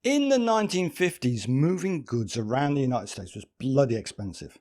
In the 1950s, moving goods around the United States was bloody expensive.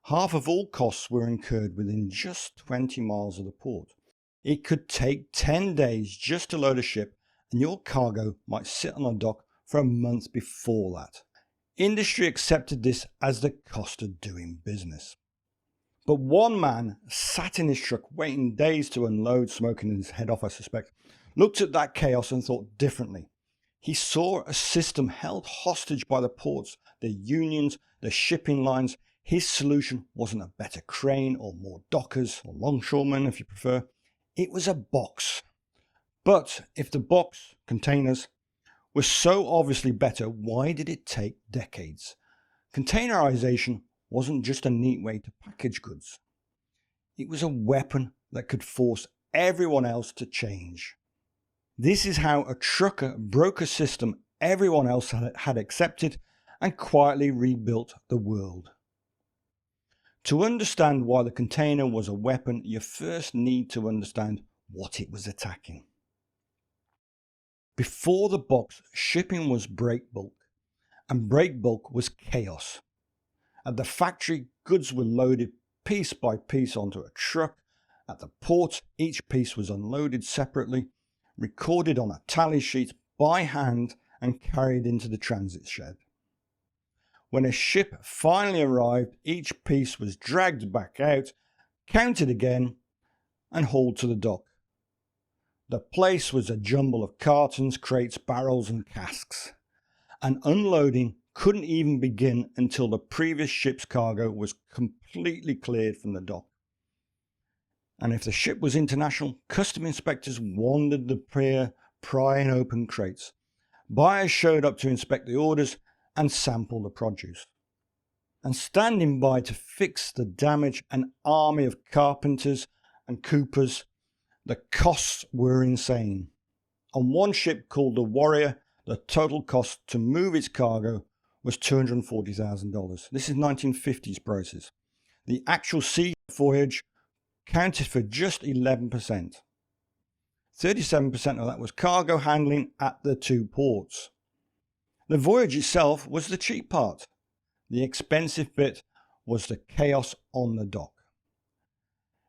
Half of all costs were incurred within just 20 miles of the port. It could take 10 days just to load a ship, and your cargo might sit on a dock for a month before that. Industry accepted this as the cost of doing business. But one man sat in his truck waiting days to unload, smoking in his head off I suspect, looked at that chaos and thought differently. He saw a system held hostage by the ports, the unions, the shipping lines. His solution wasn't a better crane or more dockers or longshoremen if you prefer. It was a box. But if the box, containers, was so obviously better, why did it take decades? Containerization wasn't just a neat way to package goods. It was a weapon that could force everyone else to change. This is how a trucker broke a system everyone else had accepted and quietly rebuilt the world. To understand why the container was a weapon, you first need to understand what it was attacking. Before the box, shipping was break bulk, and break bulk was chaos. At the factory, goods were loaded piece by piece onto a truck. At the port, each piece was unloaded separately, recorded on a tally sheet by hand and carried into the transit shed. When a ship finally arrived, each piece was dragged back out, counted again, and hauled to the dock. The place was a jumble of cartons, crates, barrels and casks, and unloading couldn't even begin until the previous ship's cargo was completely cleared from the dock. And if the ship was international, custom inspectors wandered the pier, prying open crates. Buyers showed up to inspect the orders and sample the produce. And standing by to fix the damage, an army of carpenters and coopers. The costs were insane. On one ship called the Warrior, the total cost to move its cargo was $240,000. This is 1950s prices. The actual sea voyage counted for just 11%. 37% of that was cargo handling at the two ports. The voyage itself was the cheap part. The expensive bit was the chaos on the dock.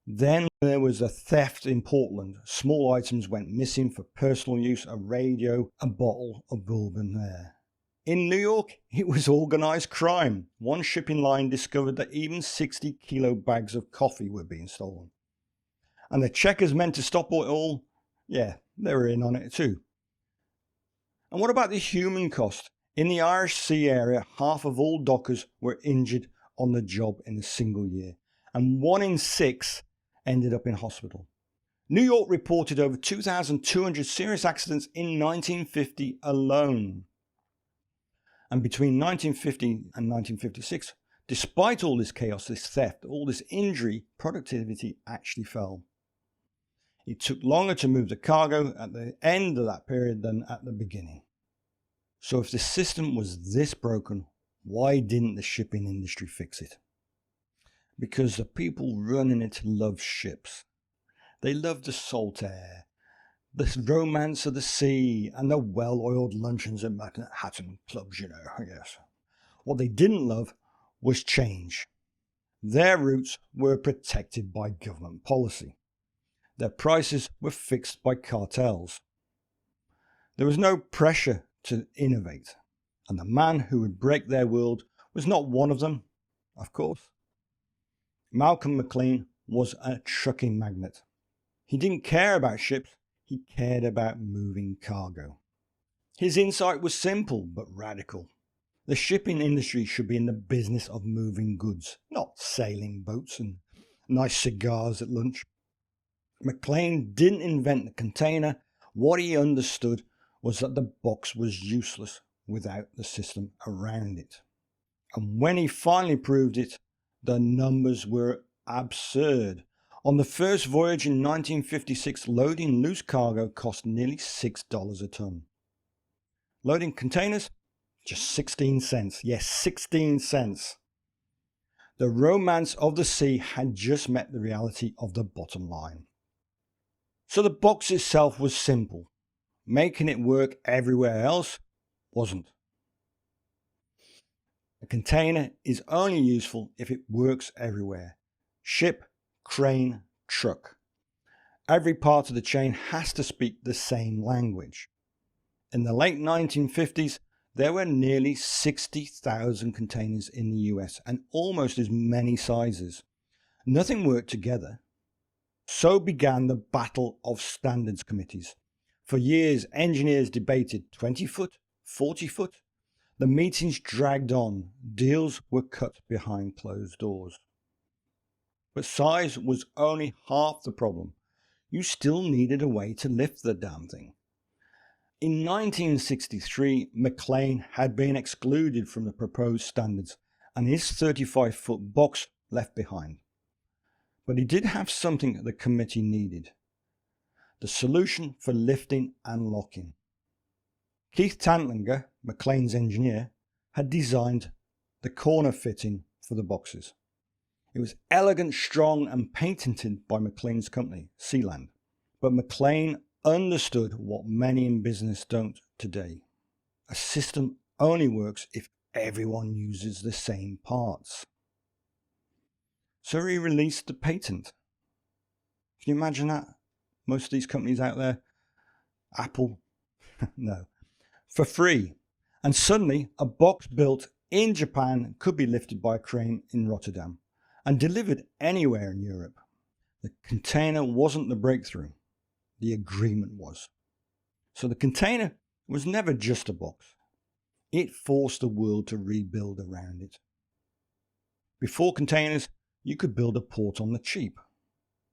Then there was a theft in Portland. Small items went missing for personal use, a radio, a bottle of bourbon there. In New York, it was organised crime. One shipping line discovered that even 60-kilo bags of coffee were being stolen. And the checkers meant to stop it all, yeah, they were in on it too. And what about the human cost? In the Irish Sea area, half of all dockers were injured on the job in a single year, and 1 in 6 ended up in hospital. New York reported over 2,200 serious accidents in 1950 alone. And between 1950 and 1956, despite all this chaos, this theft, all this injury, productivity actually fell. It took longer to move the cargo at the end of that period than at the beginning. So if the system was this broken, why didn't the shipping industry fix it? Because the people running it love ships. They love the salt air, the romance of the sea, and the well-oiled luncheons at Manhattan clubs, yes. What they didn't love was change. Their routes were protected by government policy. Their prices were fixed by cartels. There was no pressure to innovate, and the man who would break their world was not one of them, of course. Malcom McLean was a trucking magnate. He didn't care about ships, he cared about moving cargo. His insight was simple but radical. The shipping industry should be in the business of moving goods, not sailing boats and nice cigars at lunch. McLean didn't invent the container. What he understood was that the box was useless without the system around it. And when he finally proved it, the numbers were absurd. On the first voyage in 1956, loading loose cargo cost nearly $6 a ton. Loading containers? Just 16 cents. Yes, 16 cents. The romance of the sea had just met the reality of the bottom line. So the box itself was simple. Making it work everywhere else wasn't. A container is only useful if it works everywhere. Ship, crane, truck. Every part of the chain has to speak the same language. In the late 1950s, there were nearly 60,000 containers in the US and almost as many sizes. Nothing worked together. So began the battle of standards committees. For years, engineers debated 20 foot, 40 foot. The meetings dragged on. Deals were cut behind closed doors. But size was only half the problem. You still needed a way to lift the damn thing. In 1963, McLean had been excluded from the proposed standards and his 35-foot box left behind. But he did have something the committee needed: the solution for lifting and locking. Keith Tantlinger, McLean's engineer, had designed the corner fitting for the boxes. It was elegant, strong, and patented by McLean's company, Sealand. But McLean understood what many in business don't today. A system only works if everyone uses the same parts. So he released the patent. Can you imagine that? Most of these companies out there, Apple, no, for free. And suddenly a box built in Japan could be lifted by a crane in Rotterdam and delivered anywhere in Europe. The container wasn't the breakthrough. The agreement was. So the container was never just a box. It forced the world to rebuild around it. Before containers, you could build a port on the cheap.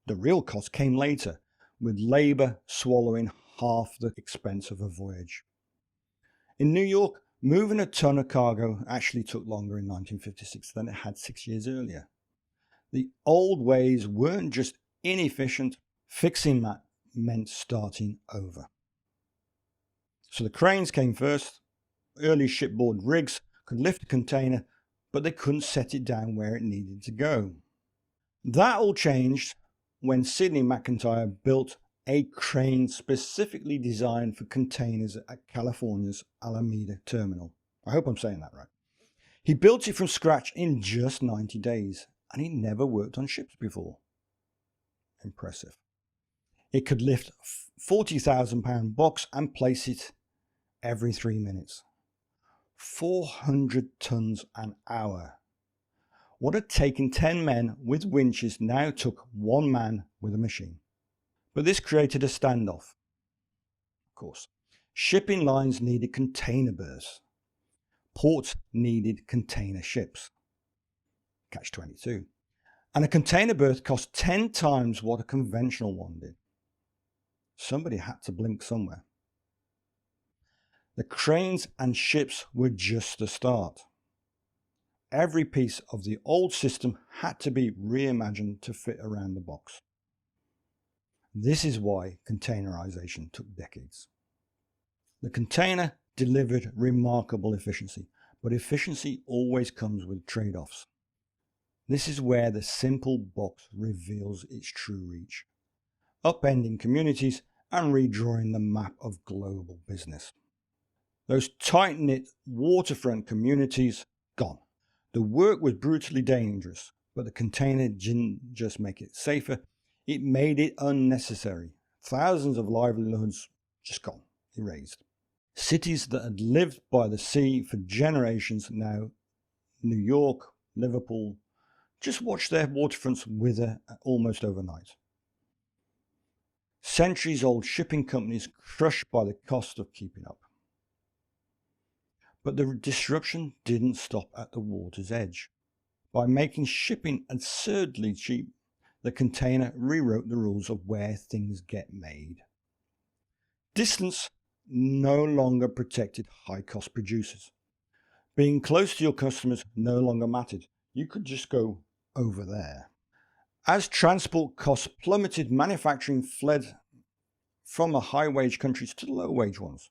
The real cost came later, with labour swallowing half the expense of a voyage. In New York, moving a ton of cargo actually took longer in 1956 than it had 6 years earlier. The old ways weren't just inefficient, fixing that meant starting over. So the cranes came first. Early shipboard rigs could lift a container, but they couldn't set it down where it needed to go. That all changed when Sidney McIntyre built a crane specifically designed for containers at California's Alameda terminal. I hope I'm saying that right. He built it from scratch in just 90 days, and he never worked on ships before. Impressive. It could lift a 40,000-pound box and place it every 3 minutes. 400 tons an hour. What had taken 10 men with winches now took 1 man with a machine. But this created a standoff. Of course, shipping lines needed container berths. Ports needed container ships. Catch-22. And a container berth cost 10 times what a conventional one did. Somebody had to blink somewhere. The cranes and ships were just the start. Every piece of the old system had to be reimagined to fit around the box. This is why containerization took decades. The container delivered remarkable efficiency, but efficiency always comes with trade-offs. This is where the simple box reveals its true reach, upending communities and redrawing the map of global business. Those tight-knit waterfront communities, gone. The work was brutally dangerous, but the container didn't just make it safer, it made it unnecessary. Thousands of livelihoods just gone, erased. Cities that had lived by the sea for generations now, New York, Liverpool, just watch their waterfronts wither almost overnight. Centuries-old shipping companies crushed by the cost of keeping up. But the disruption didn't stop at the water's edge. By making shipping absurdly cheap, the container rewrote the rules of where things get made. Distance no longer protected high-cost producers. Being close to your customers no longer mattered. You could just go over there. As transport costs plummeted, manufacturing fled from the high-wage countries to the low-wage ones.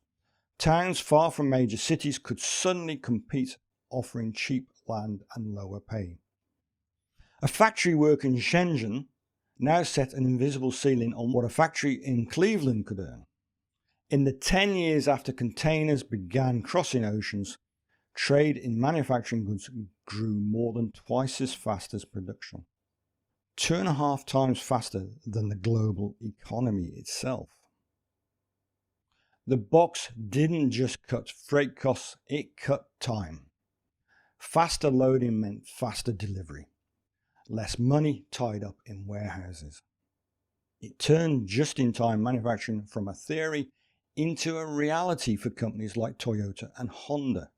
Towns far from major cities could suddenly compete, offering cheap land and lower pay. A factory worker in Shenzhen now set an invisible ceiling on what a factory in Cleveland could earn. In the 10 years after containers began crossing oceans, trade in manufacturing goods grew more than twice as fast as production, 2.5 times faster than the global economy itself. The box didn't just cut freight costs, it cut time. Faster loading meant faster delivery, less money tied up in warehouses. It turned just-in-time manufacturing from a theory into a reality for companies like Toyota and Honda.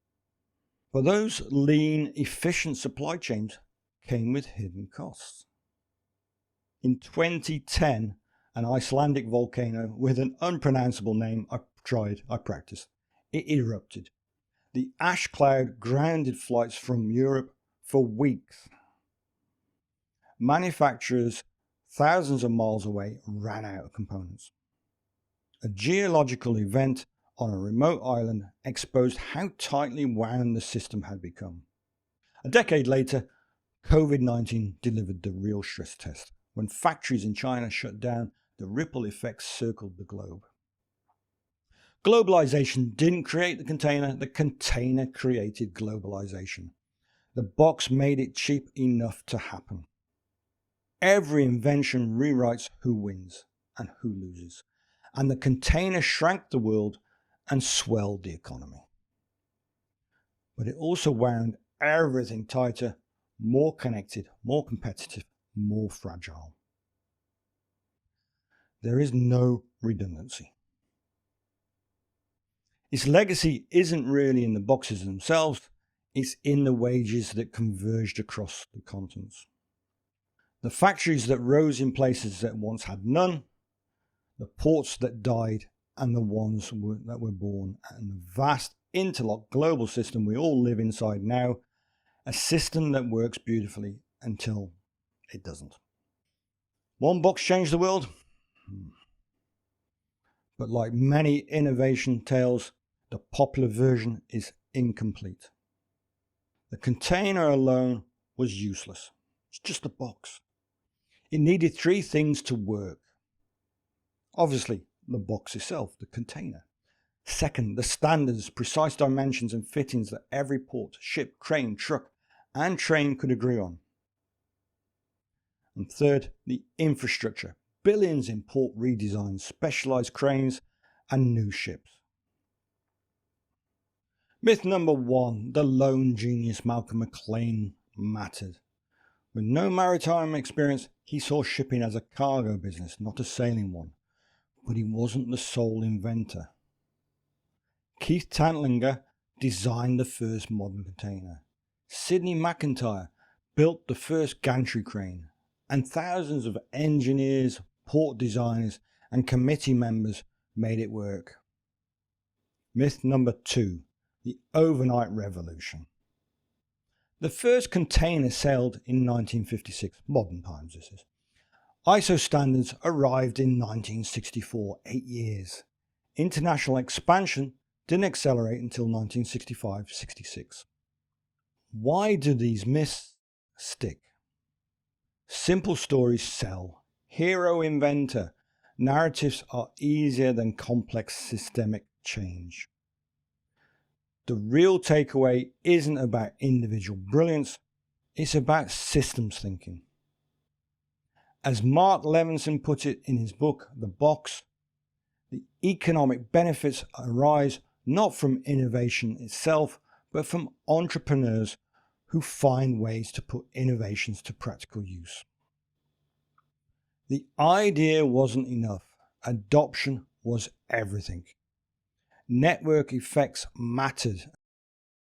But those lean, efficient supply chains came with hidden costs. In 2010, an Icelandic volcano with an unpronounceable name I practiced. It erupted. The ash cloud grounded flights from Europe for weeks. Manufacturers thousands of miles away ran out of components. A geological event on a remote island exposed how tightly wound the system had become. A decade later, COVID-19 delivered the real stress test. When factories in China shut down, the ripple effects circled the globe. Globalization didn't create the container created globalization. The box made it cheap enough to happen. Every invention rewrites who wins and who loses, and the container shrank the world and swelled the economy. But it also wound everything tighter, more connected, more competitive, more fragile. There is no redundancy. Its legacy isn't really in the boxes themselves, it's in the wages that converged across the continents. The factories that rose in places that once had none, the ports that died, and the ones that were born, and the vast interlocked global system we all live inside now, a system that works beautifully until it doesn't. One box changed the world, but like many innovation tales, the popular version is incomplete. The container alone was useless. It's just a box. It needed 3 things to work. Obviously, the box itself, the container. Second, the standards, precise dimensions and fittings that every port, ship, crane, truck and train could agree on. And third, the infrastructure, billions in port redesigns, specialized cranes and new ships. Myth number 1, the lone genius Malcom McLean mattered. With no maritime experience, he saw shipping as a cargo business, not a sailing one. But he wasn't the sole inventor. Keith Tantlinger designed the first modern container. Sidney McIntyre built the first gantry crane. And thousands of engineers, port designers and committee members made it work. Myth number 2, the overnight revolution. The first container sailed in 1956, modern times this is. ISO standards arrived in 1964, 8 years. International expansion didn't accelerate until 1965-66. Why do these myths stick? Simple stories sell. Hero inventor. Narratives are easier than complex systemic change. The real takeaway isn't about individual brilliance, it's about systems thinking. As Mark Levinson put it in his book, The Box, the economic benefits arise not from innovation itself, but from entrepreneurs who find ways to put innovations to practical use. The idea wasn't enough. Adoption was everything. Network effects mattered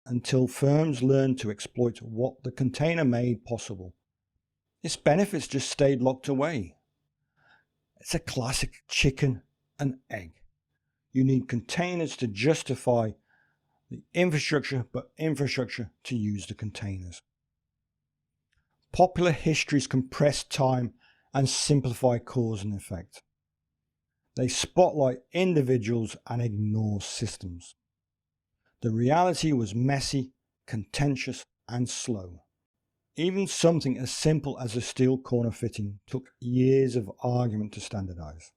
until firms learned to exploit what the container made possible. Its benefits just stayed locked away. It's a classic chicken and egg. You need containers to justify the infrastructure, but infrastructure to use the containers. Popular histories compress time and simplify cause and effect. They spotlight individuals and ignore systems. The reality was messy, contentious and slow. Even something as simple as a steel corner fitting took years of argument to standardize.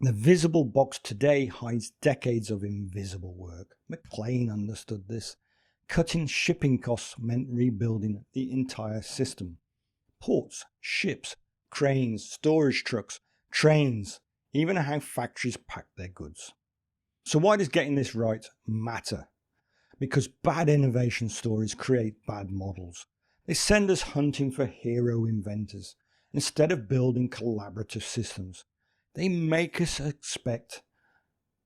The visible box today hides decades of invisible work. McLean understood this. Cutting shipping costs meant rebuilding the entire system. Ports, ships, cranes, storage trucks, trains, even how factories pack their goods. So why does getting this right matter? Because bad innovation stories create bad models. They send us hunting for hero inventors instead of building collaborative systems. They make us expect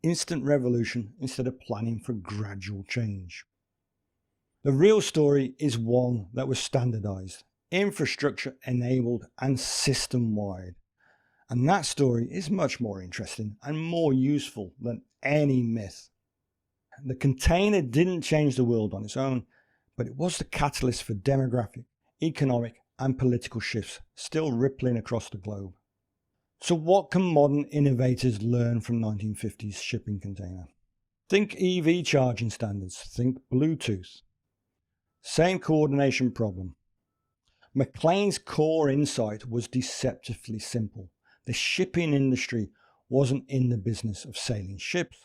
instant revolution instead of planning for gradual change. The real story is one that was standardized, infrastructure enabled, and system-wide. And that story is much more interesting and more useful than any myth. The container didn't change the world on its own, but it was the catalyst for demographic, economic, and political shifts still rippling across the globe. So what can modern innovators learn from 1950s shipping container? Think EV charging standards, think Bluetooth. Same coordination problem. McLean's core insight was deceptively simple. The shipping industry wasn't in the business of sailing ships.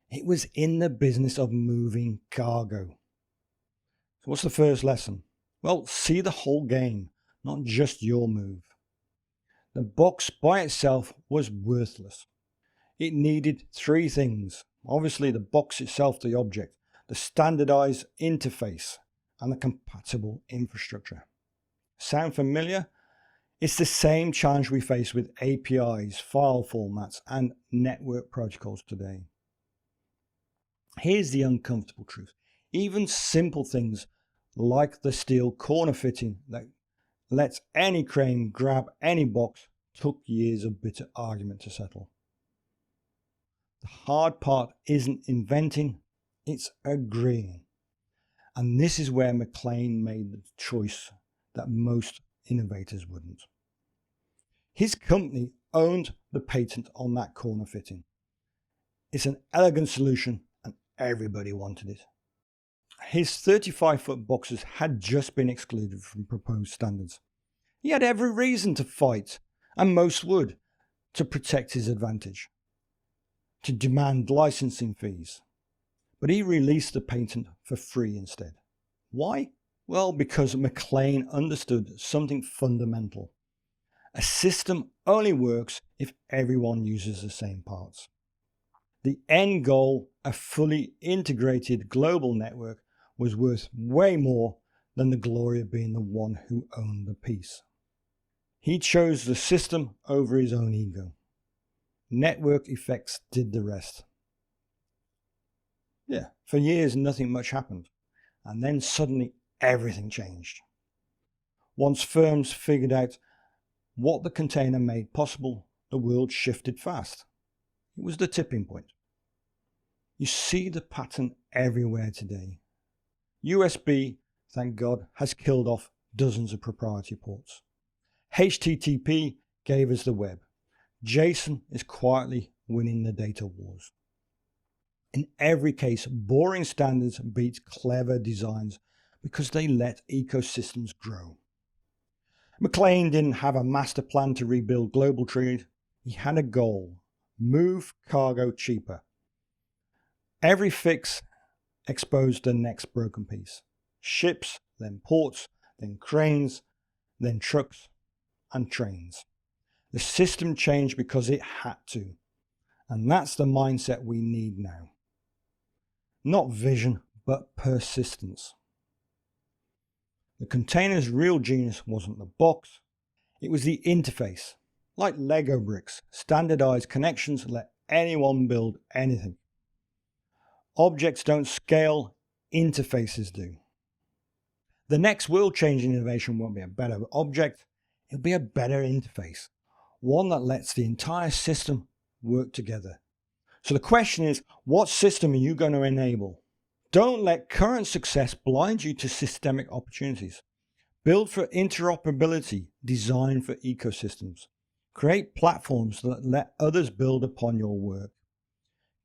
It was in the business of moving cargo. So what's the first lesson? Well, see the whole game, not just your move. The box by itself was worthless. It needed three things. Obviously, the box itself, the object, the standardized interface, and the compatible infrastructure. Sound familiar? It's the same challenge we face with APIs, file formats, and network protocols today. Here's the uncomfortable truth. Even simple things like the steel corner fitting that lets any crane grab any box took years of bitter argument to settle. The hard part isn't inventing, it's agreeing. And this is where McLean made the choice that most innovators wouldn't. His company owned the patent on that corner fitting. It's an elegant solution and everybody wanted it. His 35-foot boxes had just been excluded from proposed standards. He had every reason to fight, and most would, to protect his advantage, to demand licensing fees. But he released the patent for free instead. Why? Well, because McLean understood something fundamental. A system only works if everyone uses the same parts. The end goal, a fully integrated global network, was worth way more than the glory of being the one who owned the piece. He chose the system over his own ego. Network effects did the rest. Yeah, for years nothing much happened, and then suddenly everything changed. Once firms figured out what the container made possible, the world shifted fast. It was the tipping point. You see the pattern everywhere today. USB, thank God, has killed off dozens of proprietary ports. HTTP gave us the web. JSON is quietly winning the data wars. In every case, boring standards beat clever designs because they let ecosystems grow. McLean didn't have a master plan to rebuild global trade. He had a goal: move cargo cheaper. Every fix exposed the next broken piece. Ships, then ports, then cranes, then trucks and trains. The system changed because it had to. And that's the mindset we need now. Not vision, but persistence. The container's real genius wasn't the box, it was the interface. Like Lego bricks, standardized connections let anyone build anything. Objects don't scale, interfaces do. The next world-changing innovation won't be a better object, it'll be a better interface. One that lets the entire system work together. So the question is, what system are you going to enable? Don't let current success blind you to systemic opportunities. Build for interoperability, design for ecosystems. Create platforms that let others build upon your work.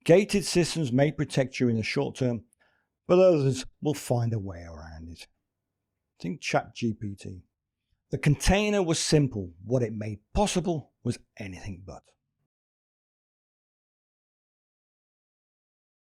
Gated systems may protect you in the short term, but others will find a way around it. Think ChatGPT. The container was simple. What it made possible was anything but.